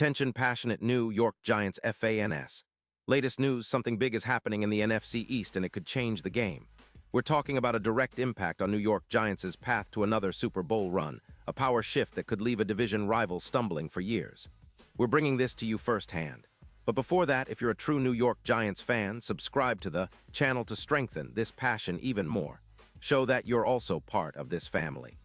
Attention passionate New York Giants fans. Latest news, something big is happening in the NFC East and it could change the game. We're talking about a direct impact on New York Giants' path to another Super Bowl run, a power shift that could leave a division rival stumbling for years. We're bringing this to you firsthand. But before that, if you're a true New York Giants fan, subscribe to the channel to strengthen this passion even more. Show that you're also part of this family.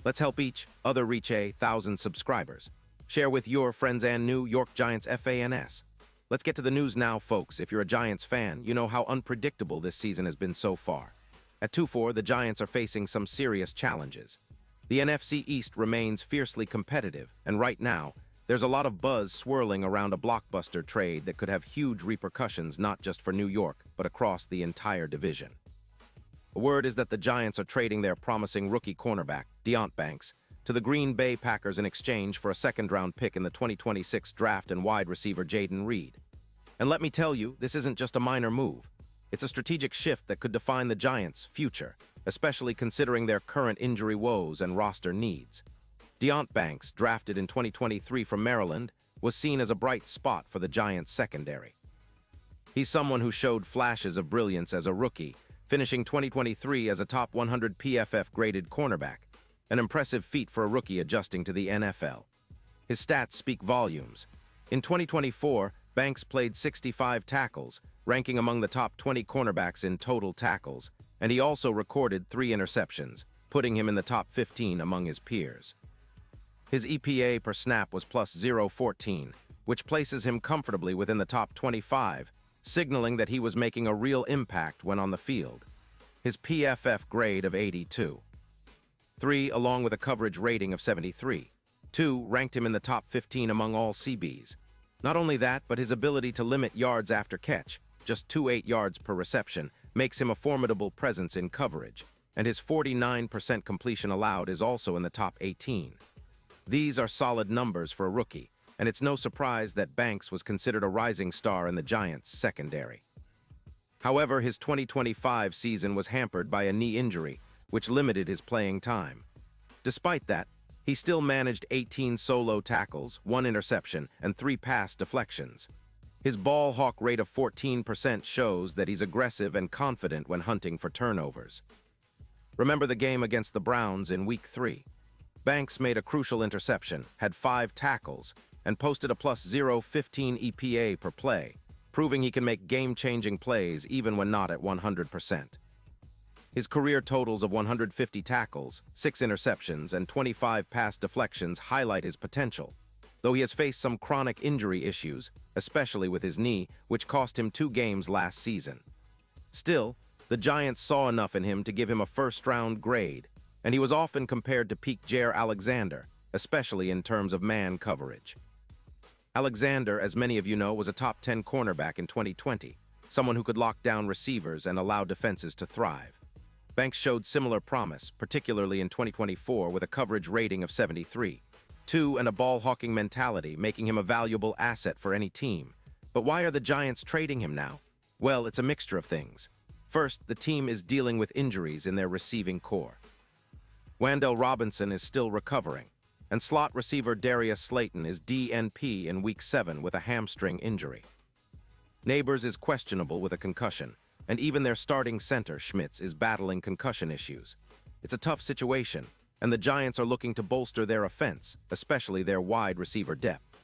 Let's help each other reach 1,000 subscribers. Share with your friends and New York Giants fans. Let's get to the news now, folks. If you're a Giants fan, you know how unpredictable this season has been so far. At 2-4, the Giants are facing some serious challenges. The NFC East remains fiercely competitive, and right now, there's a lot of buzz swirling around a blockbuster trade that could have huge repercussions not just for New York, but across the entire division. The word is that the Giants are trading their promising rookie cornerback, Deonte Banks, to the Green Bay Packers in exchange for a second-round pick in the 2026 draft and wide receiver Jaden Reed. And let me tell you, this isn't just a minor move. It's a strategic shift that could define the Giants' future, especially considering their current injury woes and roster needs. Deonte Banks, drafted in 2023 from Maryland, was seen as a bright spot for the Giants' secondary. He's someone who showed flashes of brilliance as a rookie, finishing 2023 as a top 100 PFF-graded cornerback, an impressive feat for a rookie adjusting to the NFL. His stats speak volumes. In 2024, Banks played 65 tackles, ranking among the top 20 cornerbacks in total tackles, and he also recorded 3 interceptions, putting him in the top 15 among his peers. His EPA per snap was plus 0.14, which places him comfortably within the top 25, signaling that he was making a real impact when on the field. His PFF grade of 82. 3, along with a coverage rating of 73. 2, ranked him in the top 15 among all CBs. Not only that, but his ability to limit yards after catch, just 2.8 yards per reception, makes him a formidable presence in coverage, and his 49% completion allowed is also in the top 18. These are solid numbers for a rookie, and it's no surprise that Banks was considered a rising star in the Giants' secondary. However, his 2025 season was hampered by a knee injury, which limited his playing time. Despite that, he still managed 18 solo tackles, 1 interception, and 3 pass deflections. His ball hawk rate of 14% shows that he's aggressive and confident when hunting for turnovers. Remember the game against the Browns in Week 3. Banks made a crucial interception, had 5 tackles, and posted a plus 0.15 EPA per play, proving he can make game-changing plays even when not at 100%. His career totals of 150 tackles, 6 interceptions, and 25 pass deflections highlight his potential, though he has faced some chronic injury issues, especially with his knee, which cost him 2 games last season. Still, the Giants saw enough in him to give him a first-round grade, and he was often compared to peak Jair Alexander, especially in terms of man coverage. Alexander, as many of you know, was a top 10 cornerback in 2020, someone who could lock down receivers and allow defenses to thrive. Banks showed similar promise, particularly in 2024 with a coverage rating of 73. 2, and a ball-hawking mentality, making him a valuable asset for any team. But why are the Giants trading him now? Well, it's a mixture of things. First, the team is dealing with injuries in their receiving core. Wan'Dale Robinson is still recovering, and slot receiver Darius Slayton is DNP in Week 7 with a hamstring injury. Neighbors is questionable with a concussion, and even their starting center, Schmitz, is battling concussion issues. It's a tough situation, and the Giants are looking to bolster their offense, especially their wide receiver depth.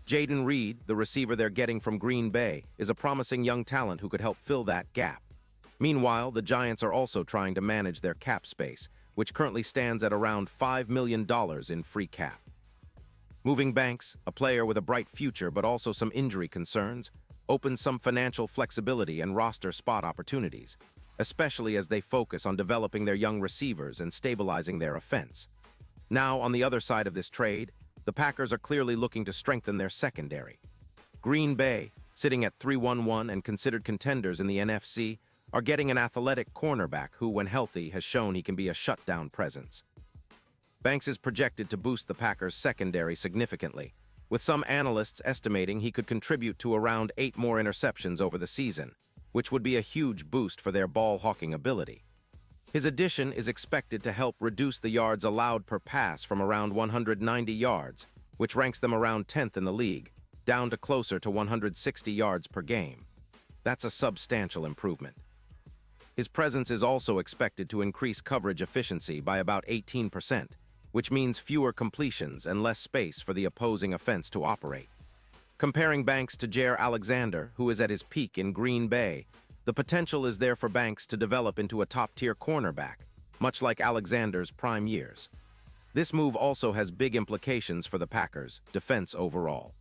Jaden Reed, the receiver they're getting from Green Bay, is a promising young talent who could help fill that gap. Meanwhile, the Giants are also trying to manage their cap space, which currently stands at around $5 million in free cap. Moving Banks, a player with a bright future but also some injury concerns, opens some financial flexibility and roster spot opportunities, especially as they focus on developing their young receivers and stabilizing their offense. Now, on the other side of this trade, the Packers are clearly looking to strengthen their secondary. Green Bay, sitting at 3-1-1 and considered contenders in the NFC, are getting an athletic cornerback who, when healthy, has shown he can be a shutdown presence. Banks is projected to boost the Packers' secondary significantly, with some analysts estimating he could contribute to around 8 more interceptions over the season, which would be a huge boost for their ball-hawking ability. His addition is expected to help reduce the yards allowed per pass from around 190 yards which ranks them around 10th in the league, down to closer to 160 yards per game. That's a substantial improvement. His presence is also expected to increase coverage efficiency by about 18%, which means fewer completions and less space for the opposing offense to operate. Comparing Banks to Jair Alexander, who is at his peak in Green Bay, the potential is there for Banks to develop into a top-tier cornerback, much like Alexander's prime years. This move also has big implications for the Packers' defense overall.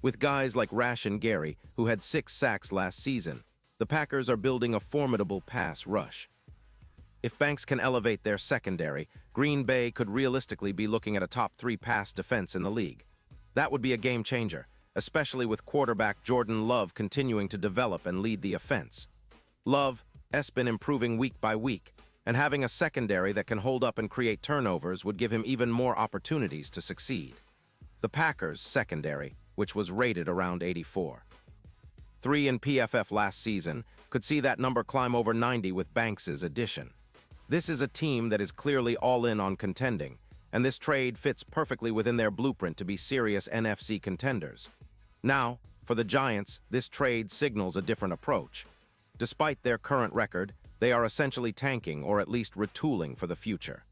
With guys like Rashan Gary, who had 6 sacks last season, the Packers are building a formidable pass rush. If Banks can elevate their secondary, Green Bay could realistically be looking at a top-3 pass defense in the league. That would be a game-changer, especially with quarterback Jordan Love continuing to develop and lead the offense. Love has been improving week by week, and having a secondary that can hold up and create turnovers would give him even more opportunities to succeed. The Packers' secondary, which was rated around 84. 3 in PFF last season, could see that number climb over 90 with Banks' addition. This is a team that is clearly all in on contending, and this trade fits perfectly within their blueprint to be serious NFC contenders. Now, for the Giants, this trade signals a different approach. Despite their current record, they are essentially tanking or at least retooling for the future.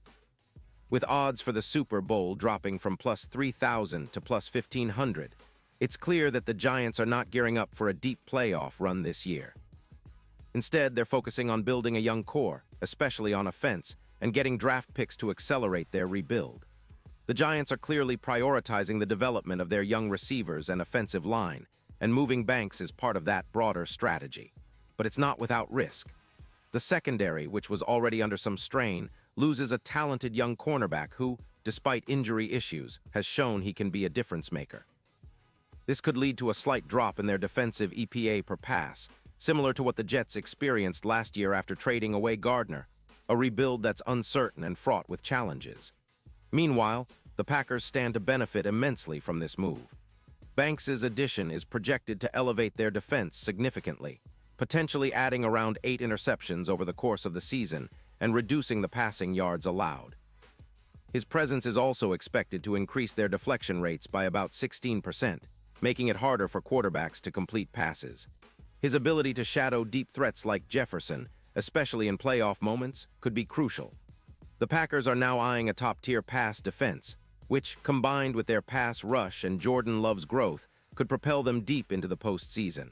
With odds for the Super Bowl dropping from plus 3,000 to plus 1,500, it's clear that the Giants are not gearing up for a deep playoff run this year. Instead, they're focusing on building a young core, especially on offense, and getting draft picks to accelerate their rebuild. The Giants are clearly prioritizing the development of their young receivers and offensive line, and moving Banks is part of that broader strategy. But it's not without risk. The secondary, which was already under some strain, loses a talented young cornerback who, despite injury issues, has shown he can be a difference maker. This could lead to a slight drop in their defensive EPA per pass, similar to what the Jets experienced last year after trading away Gardner, a rebuild that's uncertain and fraught with challenges. Meanwhile, the Packers stand to benefit immensely from this move. Banks' addition is projected to elevate their defense significantly, potentially adding around 8 interceptions over the course of the season and reducing the passing yards allowed. His presence is also expected to increase their deflection rates by about 16%, making it harder for quarterbacks to complete passes. His ability to shadow deep threats like Jefferson, especially in playoff moments, could be crucial. The Packers are now eyeing a top-tier pass defense, which, combined with their pass rush and Jordan Love's growth, could propel them deep into the postseason.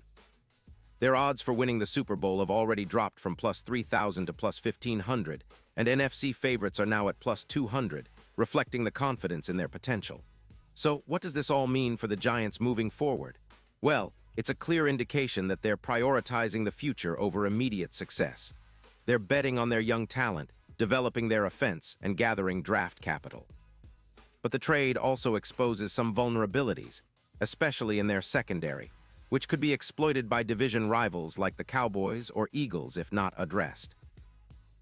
Their odds for winning the Super Bowl have already dropped from plus 3,000 to plus 1,500, and NFC favorites are now at plus 200, reflecting the confidence in their potential. So, what does this all mean for the Giants moving forward? Well, it's a clear indication that they're prioritizing the future over immediate success. They're betting on their young talent, developing their offense, and gathering draft capital. But the trade also exposes some vulnerabilities, especially in their secondary, which could be exploited by division rivals like the Cowboys or Eagles if not addressed.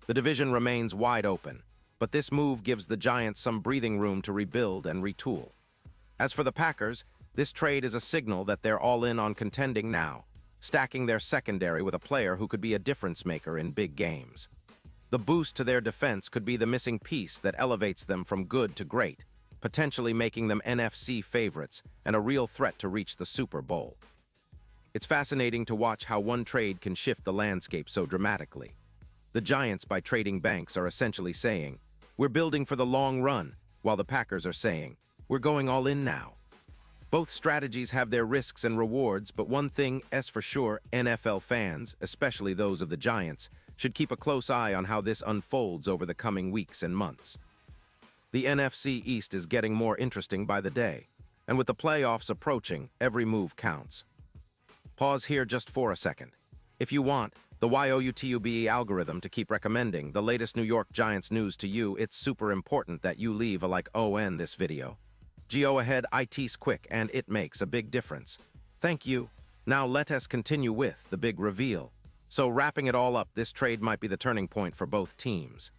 The division remains wide open, but this move gives the Giants some breathing room to rebuild and retool. As for the Packers, this trade is a signal that they're all in on contending now, stacking their secondary with a player who could be a difference maker in big games. The boost to their defense could be the missing piece that elevates them from good to great, potentially making them NFC favorites and a real threat to reach the Super Bowl. It's fascinating to watch how one trade can shift the landscape so dramatically. The Giants, by trading Banks, are essentially saying, "We're building for the long run," while the Packers are saying, "We're going all in now." Both strategies have their risks and rewards, but one thing is for sure, NFL fans, especially those of the Giants, should keep a close eye on how this unfolds over the coming weeks and months. The NFC East is getting more interesting by the day, and with the playoffs approaching, every move counts. Pause here just for a second. If you want the YOUTUBE algorithm to keep recommending the latest New York Giants news to you, it's super important that you leave a like on this video. Go ahead, it's quick and it makes a big difference. Thank you. Now let us continue with the big reveal. So wrapping it all up, this trade might be the turning point for both teams.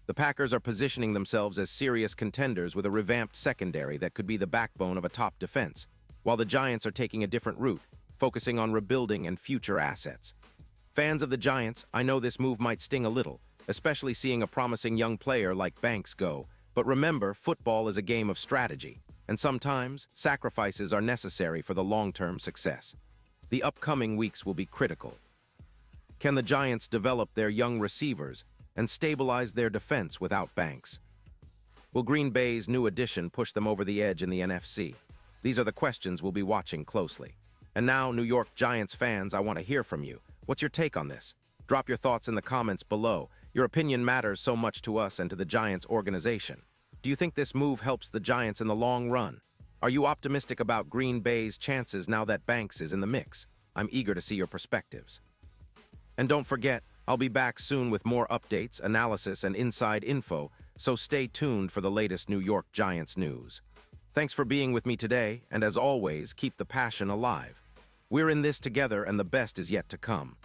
The Packers are positioning themselves as serious contenders with a revamped secondary that could be the backbone of a top defense, while the Giants are taking a different route, focusing on rebuilding and future assets. Fans of the Giants, I know this move might sting a little, especially seeing a promising young player like Banks go, but remember, football is a game of strategy. and sometimes sacrifices are necessary for the long-term success. The upcoming weeks will be critical. Can the Giants develop their young receivers and stabilize their defense without Banks? Will Green Bay's new addition push them over the edge in the NFC? These are the questions we'll be watching closely. And now, New York Giants fans, I want to hear from you. What's your take on this? Drop your thoughts in the comments below. Your opinion matters so much to us and to the Giants organization. Do you think this move helps the Giants in the long run? Are you optimistic about Green Bay's chances now that Banks is in the mix? I'm eager to see your perspectives. And don't forget, I'll be back soon with more updates, analysis, and inside info, so stay tuned for the latest New York Giants news. Thanks for being with me today, and as always, keep the passion alive. We're in this together, and the best is yet to come.